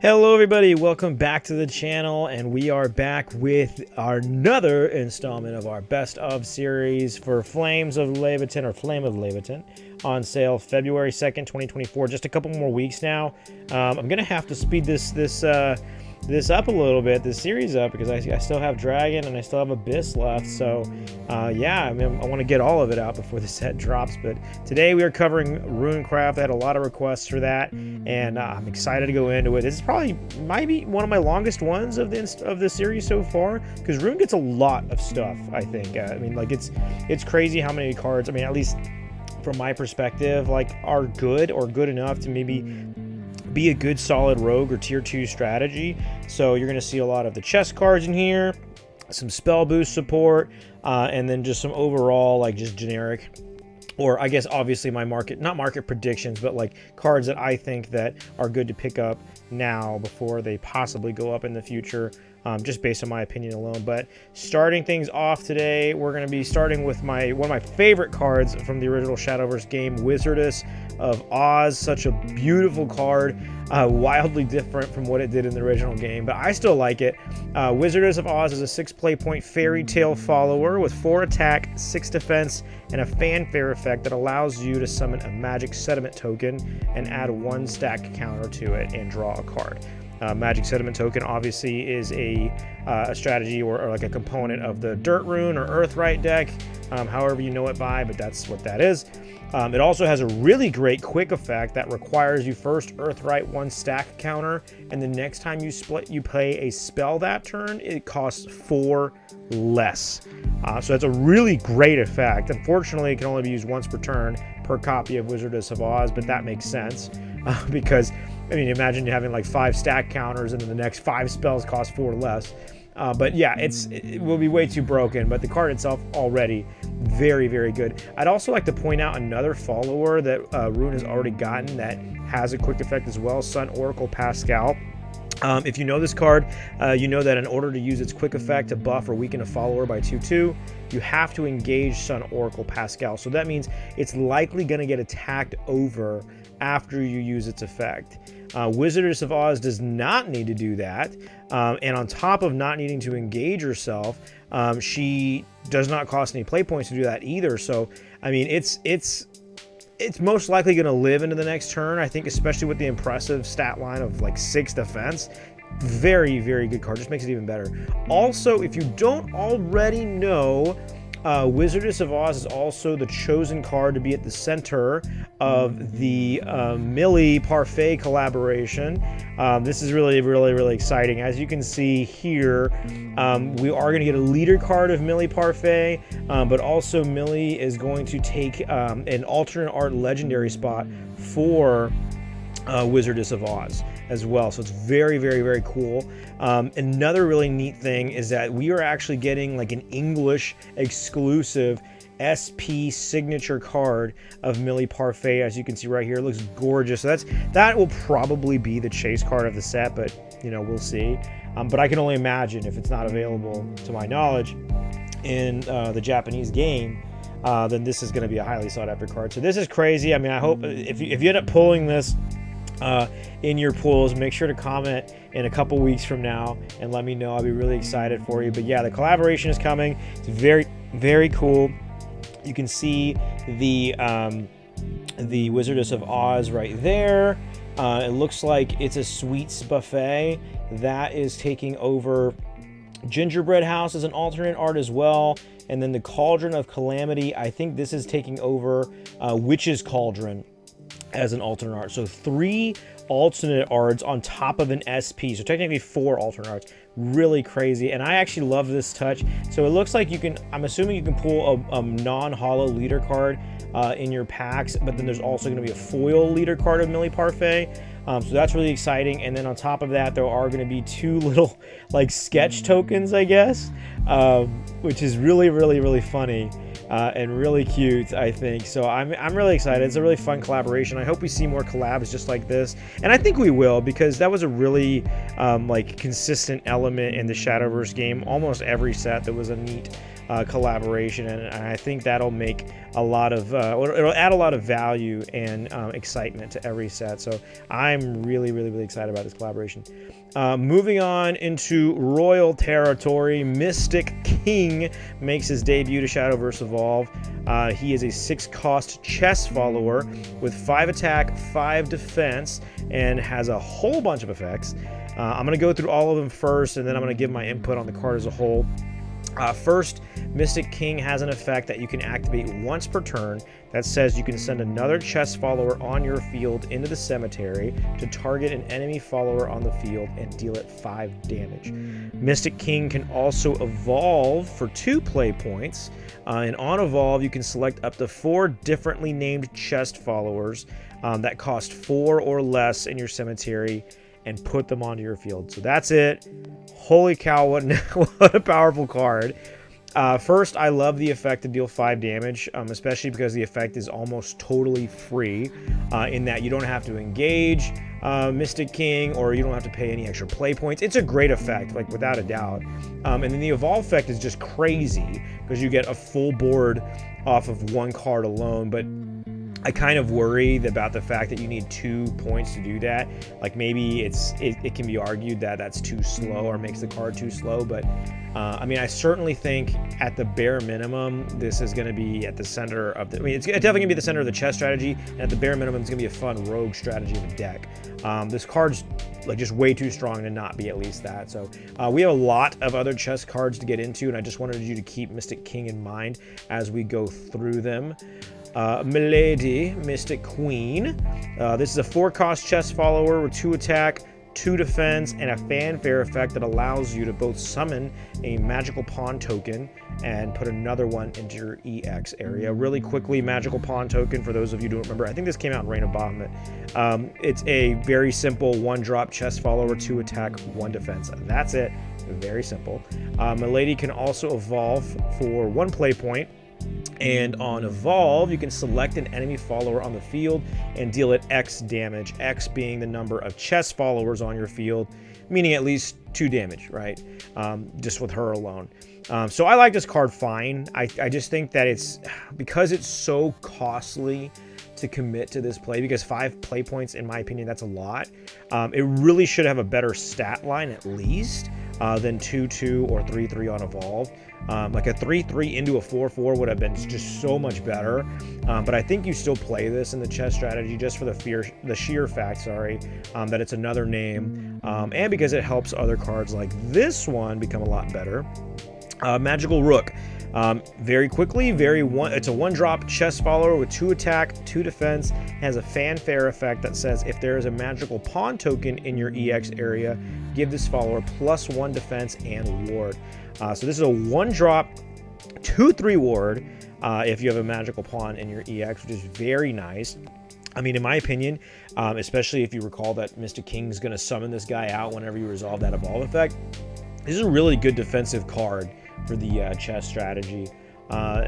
Hello everybody, welcome back to the channel, and we are back with another installment of our best of series for Flames of Laevateinn, or Flame of Laevateinn, on sale February 2nd, 2024. Just a couple more weeks now. I'm gonna have to speed this up a little bit, this series up, because I still have Dragon and I still have Abyss left. So yeah, I mean, I want to get all of it out before the set drops. But today we are covering Runecraft. I had a lot of requests for that, and I'm excited to go into it. This is might be one of my longest ones of the series so far, because Rune gets a lot of stuff. I think. I mean, like it's crazy how many cards. I mean, at least from my perspective, like are good or good enough to maybe be a good solid rogue or tier 2 strategy. So you're going to see a lot of the chest cards in here, some spell boost support, and then just some overall like just generic, or I guess obviously my not market predictions, but like cards that I think that are good to pick up now before they possibly go up in the future, just based on my opinion alone. But starting things off today, we're going to be starting with one of my favorite cards from the original Shadowverse game, Wizardess of Oz. Such a beautiful card, wildly different from what it did in the original game, but I still like it. Wizardess of Oz is a 6 play point fairy tale follower with 4 attack, 6 defense, and a fanfare effect that allows you to summon a magic sediment token and add 1 stack counter to it and draw a card. Magic sediment token obviously is a strategy or like a component of the Dirt Rune or Earthright deck, however you know it by, but that's what that is. It also has a really great quick effect that requires you first Earthright 1 stack counter, and the next time you play a spell that turn, it costs 4 less. So that's a really great effect. Unfortunately, it can only be used once per turn per copy of Wizardess of Oz, but that makes sense because, I mean, imagine you having like 5 stack counters and then the next 5 spells cost 4 less. But yeah, it will be way too broken, but the card itself already very, very good. I'd also like to point out another follower that Rune has already gotten that has a quick effect as well, Sun Oracle Pascal. If you know this card, you know that in order to use its quick effect to buff or weaken a follower by 2/2, you have to engage Sun Oracle Pascal. So that means it's likely going to get attacked over after you use its effect. Wizardess of Oz does not need to do that, and on top of not needing to engage herself, she does not cost any play points to do that either. So I mean, it's most likely going to live into the next turn, I think, especially with the impressive stat line of like 6 defense. Very, very good card. Just makes it even better. Also, if you don't already know, Wizardess of Oz is also the chosen card to be at the center of the Millie Parfait collaboration. This is really, really, really exciting. As you can see here, we are going to get a leader card of Millie Parfait, but also Millie is going to take an alternate art legendary spot for Wizardess of Oz as well. So it's very, very, very cool. Another really neat thing is that we are actually getting like an English exclusive SP signature card of Millie Parfait. As you can see right here, it looks gorgeous. So that will probably be the chase card of the set, but you know, we'll see. But I can only imagine if it's not available, to my knowledge, in the Japanese game, then this is going to be a highly sought after card. So this is crazy. I mean, I hope if you end up pulling this in your pools, make sure to comment in a couple weeks from now and let me know. I'll be really excited for you. But yeah, the collaboration is coming. It's very, very cool. You can see the Wizardess of Oz right there. It looks like it's a sweets buffet that is taking over Gingerbread House as an alternate art as well, and then the Cauldron of Calamity, I think this is taking over Witch's Cauldron as an alternate art. So 3 alternate arts on top of an SP, so technically 4 alternate arts. Really crazy, and I actually love this touch. So it looks like you can, I'm assuming you can pull a non-holo leader card in your packs, but then there's also going to be a foil leader card of Millie Parfait. So that's really exciting. And then on top of that, there are going to be 2 little like sketch tokens, I guess, which is really, really, really funny. And really cute, I think. So I'm really excited. It's a really fun collaboration. I hope we see more collabs just like this, and I think we will, because that was a really like consistent element in the Shadowverse game. Almost every set, there was a neat collaboration, and I think that'll make a lot of it'll add a lot of value and excitement to every set. So I'm really excited about this collaboration. Moving on into Royal territory, Mystic King makes his debut to Shadowverse Evolve. He is a 6-cost chess follower with 5 attack, 5 defense, and has a whole bunch of effects. I'm going to go through all of them first, and then I'm going to give my input on the card as a whole. First, Mystic King has an effect that you can activate once per turn that says you can send another chess follower on your field into the cemetery to target an enemy follower on the field and deal it 5 damage. Mystic King can also evolve for 2 play points, and on evolve you can select up to 4 differently named chest followers that cost 4 or less in your cemetery and put them onto your field. So that's it. Holy cow, what a powerful card. First, I love the effect to deal 5 damage, especially because the effect is almost totally free in that you don't have to engage Mystic King, or you don't have to pay any extra play points. It's a great effect, like without a doubt. And then the evolve effect is just crazy because you get a full board off of 1 card alone, but I kind of worry about the fact that you need 2 points to do that. Like maybe it can be argued that that's too slow or makes the card too slow, but I mean, I certainly think at the bare minimum, this is going to be at the center of the, I mean, it's definitely going to be the center of the chess strategy, and at the bare minimum, it's going to be a fun rogue strategy of a deck. This card's like just way too strong to not be at least that. So we have a lot of other chess cards to get into, and I just wanted you to keep Mystic King in mind as we go through them. Millie, Mystic Queen. This is a 4-cost chess follower with 2 attack, 2 defense, and a fanfare effect that allows you to both summon a magical pawn token and put another one into your EX area. Really quickly, magical pawn token, for those of you who don't remember, I think this came out in Reign of Bahamut. It's a very simple 1-drop chess follower, 2 attack, 1 defense. That's it. Very simple. Milady can also evolve for 1 play point. And on evolve, you can select an enemy follower on the field and deal it X damage, X being the number of chess followers on your field, meaning at least 2 damage, right? Just with her alone. So I like this card fine. I just think that it's, because it's so costly to commit to this play, because 5 play points, in my opinion, that's a lot. It really should have a better stat line at least than 2-2 or 3-3 on evolve. Like a 3-3 into a 4-4 would have been just so much better. But I think you still play this in the chess strategy just for the sheer fact, that it's another name, and because it helps other cards like this one become a lot better. Magical Rook. Very quickly, it's a 1-drop chess follower with 2 attack, 2 defense, has a fanfare effect that says if there is a magical pawn token in your EX area, give this follower +1 defense and ward. So this is a 1-drop, 2/3 ward if you have a magical pawn in your EX, which is very nice. I mean, in my opinion, especially if you recall that Mystic King's going to summon this guy out whenever you resolve that evolve effect, this is a really good defensive card for the chess strategy.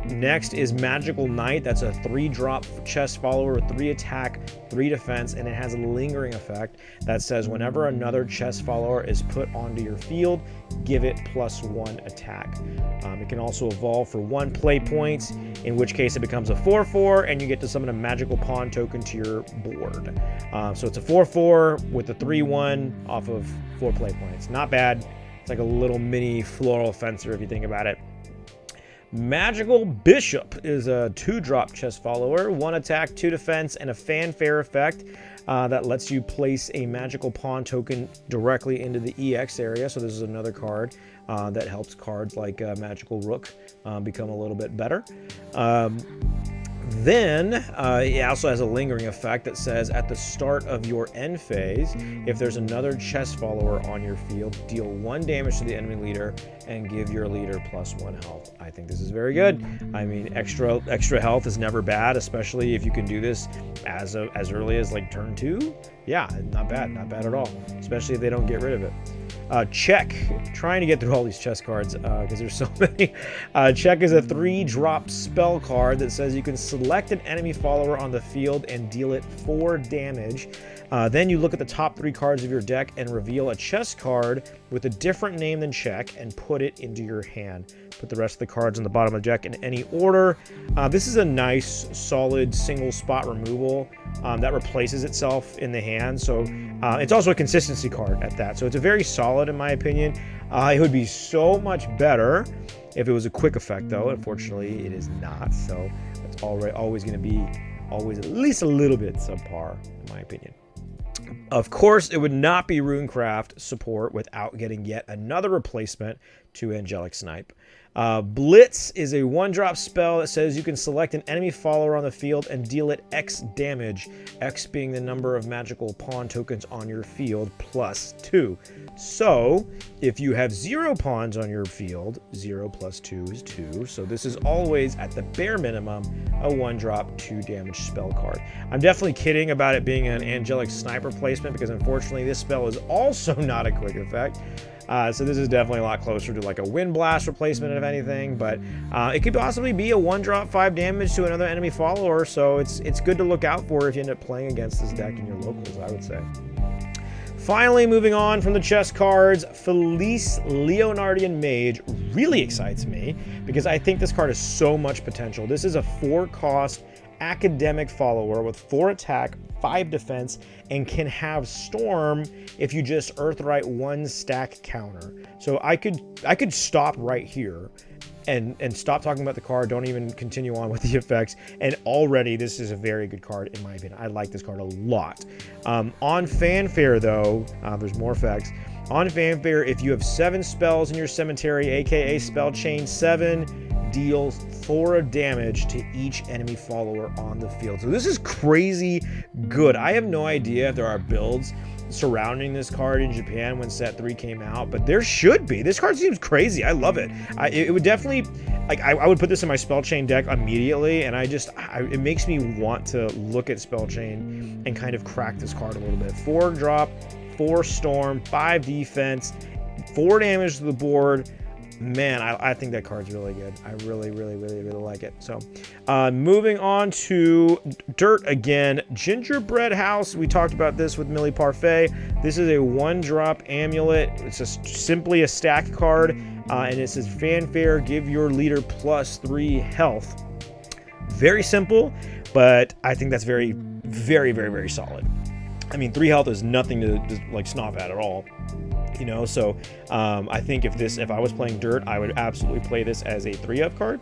Next is Magical Knight. That's a 3-drop chess follower with 3 attack, 3 defense, and it has a lingering effect that says whenever another chess follower is put onto your field, give it +1 attack. It can also evolve for 1 play point, in which case it becomes a 4/4, and you get to summon a magical pawn token to your board. So it's a 4/4 with a 3/1 off of 4 play points. Not bad. It's like a little mini floral fencer if you think about it. Magical Bishop is a 2-drop chess follower, 1 attack, 2 defense, and a fanfare effect that lets you place a magical pawn token directly into the EX area. So this is another card that helps cards like Magical Rook become a little bit better. Then it also has a lingering effect that says at the start of your end phase, if there's another chess follower on your field, deal 1 damage to the enemy leader and give your leader +1 health. I think this is very good. I mean, extra health is never bad, especially if you can do this as early as like turn 2. Yeah, not bad at all, especially if they don't get rid of it. Check, trying to get through all these chess cards because there's so many. Check is a 3-drop spell card that says you can select an enemy follower on the field and deal it 4 damage. Then you look at the top 3 cards of your deck and reveal a chess card with a different name than Check and put it into your hand. Put the rest of the cards on the bottom of the deck in any order. This is a nice, solid single spot removal that replaces itself in the hand. So it's also a consistency card at that. So it's a very solid, in my opinion. It would be so much better if it was a quick effect, though. Unfortunately, it is not. So it's always going to be at least a little bit subpar, in my opinion. Of course, it would not be Runecraft support without getting yet another replacement to Angelic Snipe. Blitz is a 1-drop spell that says you can select an enemy follower on the field and deal it X damage, X being the number of magical pawn tokens on your field plus 2. So, if you have 0 pawns on your field, 0 plus 2 is 2. So this is always, at the bare minimum, a 1-drop 2-damage spell card. I'm definitely kidding about it being an Angelic Snipe replacement because unfortunately this spell is also not a quick effect. So this is definitely a lot closer to like a Wind Blast replacement, if anything, but it could possibly be a 1-drop 5 damage to another enemy follower, so it's good to look out for if you end up playing against this deck in your locals, I would say. Finally, moving on from the chess cards, Felice Leonardian Mage really excites me because I think this card has so much potential. This is a 4-cost academic follower with 4 attack, 5 defense, and can have Storm if you just Earthright 1 stack counter. So I could stop right here and stop talking about the card, don't even continue on with the effects, and already this is a very good card in my opinion. I like this card a lot. On Fanfare though, there's more effects. On Fanfare, if you have 7 spells in your cemetery, aka spell chain 7, deals 4 damage to each enemy follower on the field. So this is crazy good. I have no idea if there are builds surrounding this card in Japan when set 3 came out, but there should be. This card seems crazy. I love it. It would definitely, like, I would put this in my spell chain deck immediately, and it makes me want to look at spell chain and kind of crack this card a little bit. 4 drop, 4 storm, 5 defense, 4 damage to the board. Man, I think that card's really good. I really like it. So, moving on to Dirt again. Gingerbread House. We talked about this with Millie Parfait. This is a 1-drop amulet. It's just simply a stack card, and it says Fanfare, give your leader plus 3 health. Very simple, but I think that's very solid. I mean, 3 health is nothing to just like snob at all. You know, so I think if I was playing Dirt, I would absolutely play this as a 3-up card,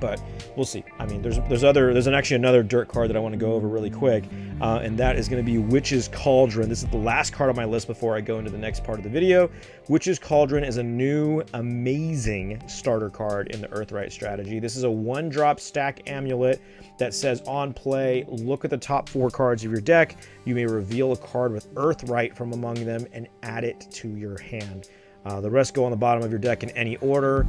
but we'll see. I mean, there's actually another Dirt card that I want to go over really quick, and that is going to be Witch's Cauldron. This is the last card on my list before I go into the next part of the video. Witch's Cauldron is a new amazing starter card in the Earthright strategy. This is a 1-drop stack amulet that says on play, look at the top 4 cards of your deck. You may reveal a card with Earthright from among them and add it to your hand. The rest go on the bottom of your deck in any order.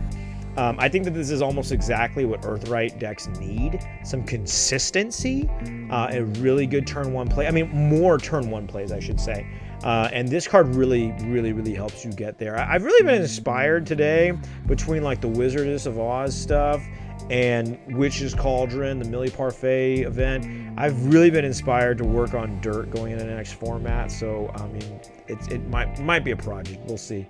I think that this is almost exactly what Earthright decks need. Some consistency, a really good turn 1 play. I mean, more turn 1 plays, I should say. And this card really helps you get there. I've really been inspired today between like the Wizardess of Oz stuff and Witch's Cauldron, the Millie Parfait event. I've really been inspired to work on Dirt going into the next format. So, I mean, it might be a project. We'll see.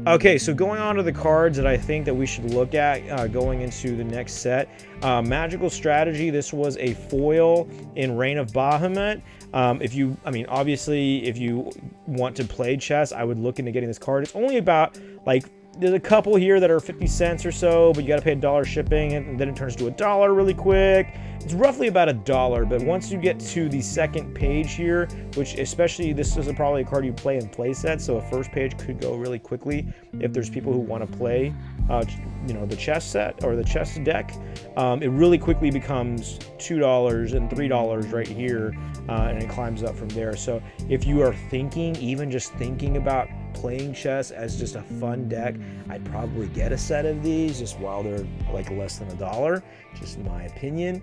Okay, so going on to the cards that I think that we should look at going into the next set. Magical Strategy. This was a foil in Reign of Bahamut. Obviously, if you want to play chess, I would look into getting this card. It's only about, like, there's a couple here that are 50 cents or so, but you got to pay $1 shipping, and then it turns to $1 really quick. It's roughly about $1, but once you get to the second page here, which especially this is probably a card you play in play sets, so a first page could go really quickly if there's people who want to play, the chess set or the chess deck. It really quickly becomes $2 and $3 right here, and it climbs up from there. So if you are even just thinking about playing chess as just a fun deck, I'd probably get a set of these just while they're like less than $1, just my opinion.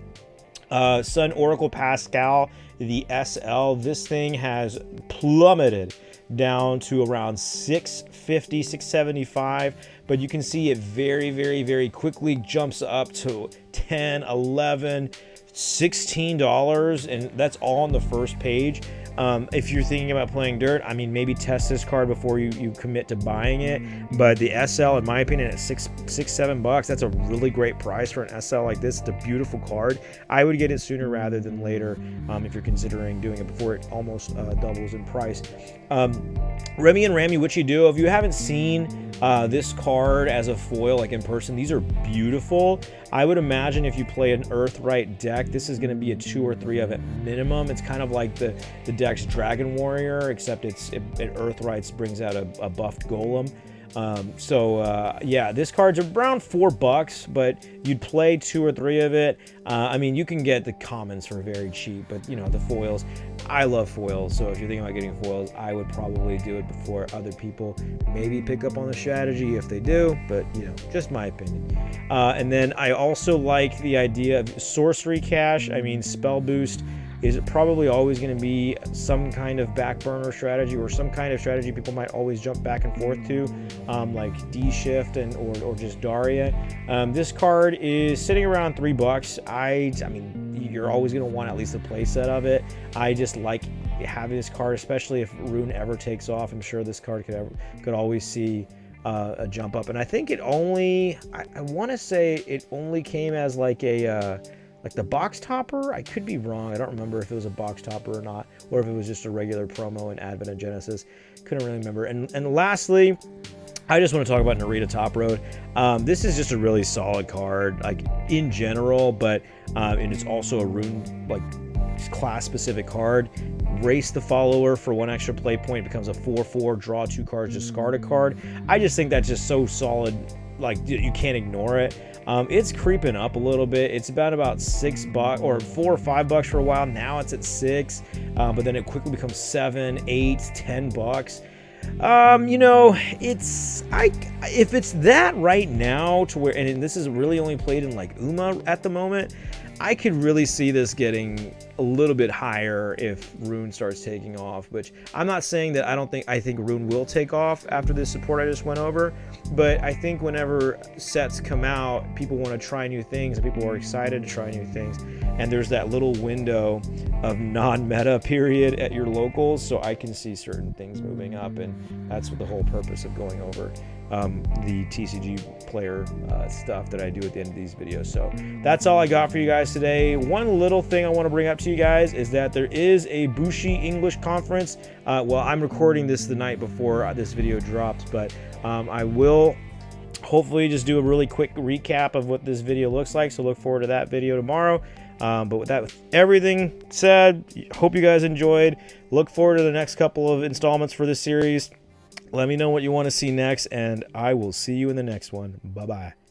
Sun Oracle Pascal, the SL, this thing has plummeted down to around 650, 675, but you can see it very quickly jumps up to 10, 11, $16, and that's all on the first page. If you're thinking about playing Dirt, I mean, maybe test this card before you commit to buying it. But the SL, in my opinion, at $7, that's a really great price for an SL like this. It's a beautiful card. I would get it sooner rather than later if you're considering doing it before it almost doubles in price. Remy and Rami, what you do, if you haven't seen this card as a foil, like in person, these are beautiful. I would imagine if you play an Earthright deck, this is going to be a 2 or 3 of it minimum. It's kind of like the deck's Dragon Warrior, except it Earthrights brings out a buffed Golem. Yeah, this card's around $4, but you'd play 2 or 3 of it. I mean, you can get the commons for very cheap, but you know, the foils, I love foils, so if you're thinking about getting foils, I would probably do it before other people. Maybe pick up on the strategy if they do, but you know, just my opinion. And then I also like the idea of sorcery cash. I mean, spell boost is probably always going to be some kind of back burner strategy, or some kind of strategy people might always jump back and forth to, like D-Shift or just Daria. This card is sitting around $3. I mean, you're always going to want at least a play set of it. I just like having this card, especially if Rune ever takes off. I'm sure this card could always see a jump up. And I think it only, I want to say it only came as like a like the box topper. I could be wrong. I don't remember if it was a box topper or not, or if it was just a regular promo in Advent of Genesis. Couldn't really remember. And lastly, I just want to talk about Narita Top Road. This is just a really solid card, like in general, but and it's also a rune like class specific card. Race the Follower for 1 extra play point, becomes a 4/4, draw 2 cards, discard a card. I just think that's just so solid, like you can't ignore it. It's creeping up a little bit. It's about $6 or $4 or $5 for a while. Now it's at 6, but then it quickly becomes 7, 8, $10. You know, if it's that right now to where, and this is really only played in like Uma at the moment, I could really see this getting a little bit higher if Rune starts taking off, which I'm not saying that I think Rune will take off after this support I just went over, but I think whenever sets come out, people want to try new things, and people are excited to try new things, and there's that little window of non-meta period at your locals, so I can see certain things moving up, and that's what the whole purpose of going over the TCG player stuff that I do at the end of these videos. So that's all I got for you guys today. One little thing I want to bring up to you guys is that there is a Bushi English conference. Well, I'm recording this the night before this video drops, but I will hopefully just do a really quick recap of what this video looks like, so look forward to that video tomorrow. But with everything said, hope you guys enjoyed. Look forward to the next couple of installments for this series. Let me know what you want to see next, and I will see you in the next one. Bye-bye.